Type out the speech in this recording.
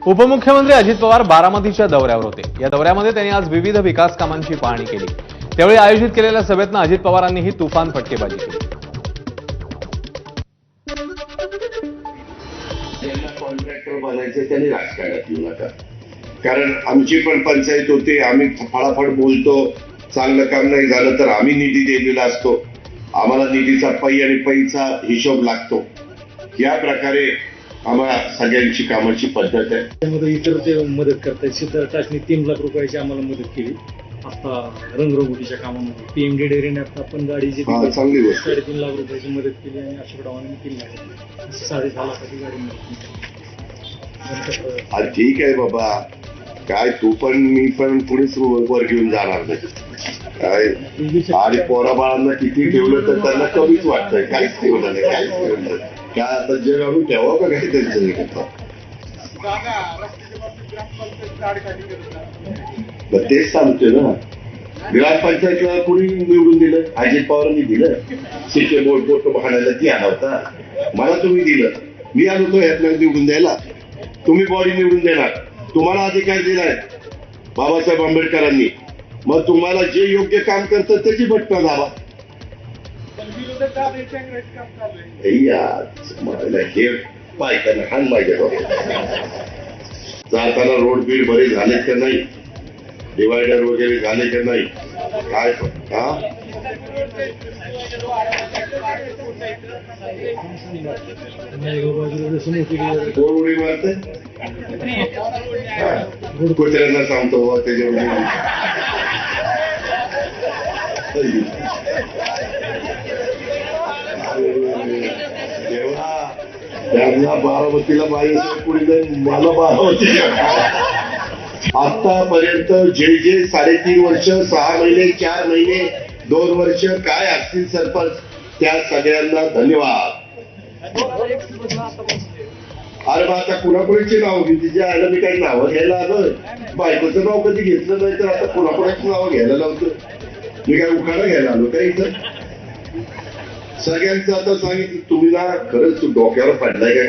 उपमुख्यमंत्री अजित पवार बारामतीच्या दौऱ्यावर होते। या दौऱ्यामध्ये त्यांनी आज विविध विकास कामांची पाहणी केली। त्यावेळी आयोजित केलेल्या सभेतनं अजित पवारांनी ही तुफान फटकेबाजी केली। कॉन्ट्रॅक्टर बनायचं त्यांनी राजकारणात येऊ नका, कारण आमची पण पंचायत होते, आम्ही फळाफळ बोलतो, चांगलं काम नाही झालं तर आम्ही निधी दिलेला असतो, आम्हाला निधीचा पै आणि पैचा हिशोब लागतो। या प्रकारे आम्हाला सगळ्यांची कामाची पद्धत आहे। त्यामध्ये इतर ते मदत करतायत। शेतटाचणी 3 लाख रुपयाची आम्हाला मदत केली आता रंगरंगोटीच्या कामामध्ये। पीएमडी आता आपण गाडी जी चांगली गोष्ट, 3.5 लाख रुपयाची मदत केली आणि अशोकरावांनी 3 लाख 6.5 लाखाची गाडी मदत केली। ठीक आहे बाबा, काय तू पण मी पण पुढेच वर घेऊन जाणार नाही काय। आणि पोराबाळांना किती ठेवलं तर त्यांना कमीच वाटतंय, काहीच ठेवलं नाही, काहीच ठेवलं नाही काय। आता जग आणून ठेवा का काही त्यांचं तेच सांगतोय ना। ग्रामपंचायतला कुणी निवडून दिलं? अजित पवारांनी दिलं। सिके बोट बोट म्हणायला ती आला होता, मला तुम्ही दिलं, मी आलो तो यातला निवडून द्यायला, तुम्ही बॉडी निवडून देणार, तुम्हाला अधिकार दिलाय बाबासाहेब आंबेडकरांनी, मग तुम्हाला जे योग्य काम करतं त्याची बटणं दाबा। हे पायताना हान माझ्या जाताना रोड बीड बरे झाले का नाही, डिवायडर वगैरे झाले का नाही, काय हा कोण उडी मारते? कुत्र्यांना सांगतो त्याच्यावर त्यांना बारामतीला पाहिजे पुढे जाईल, मला बारामती आतापर्यंत जे 3.5 वर्ष 6 महिने 4 महिने 2 वर्ष काय असतील सरपंच, त्या सगळ्यांना धन्यवाद। अरे मग आता कुणाकुणाची नाव घेतली, जे आलं मी काही नावं घ्यायला आलोय, बायकोचं नाव कधी घेतलं नाही तर आता कुणाकुणाची नावं घ्यायला लावतो मी, काय उखाणा घ्यायला आलो का इथं? सगळ्यांचं आता सांगितलं, तुम्ही ना खरंच डोक्यावर पडलाय काय?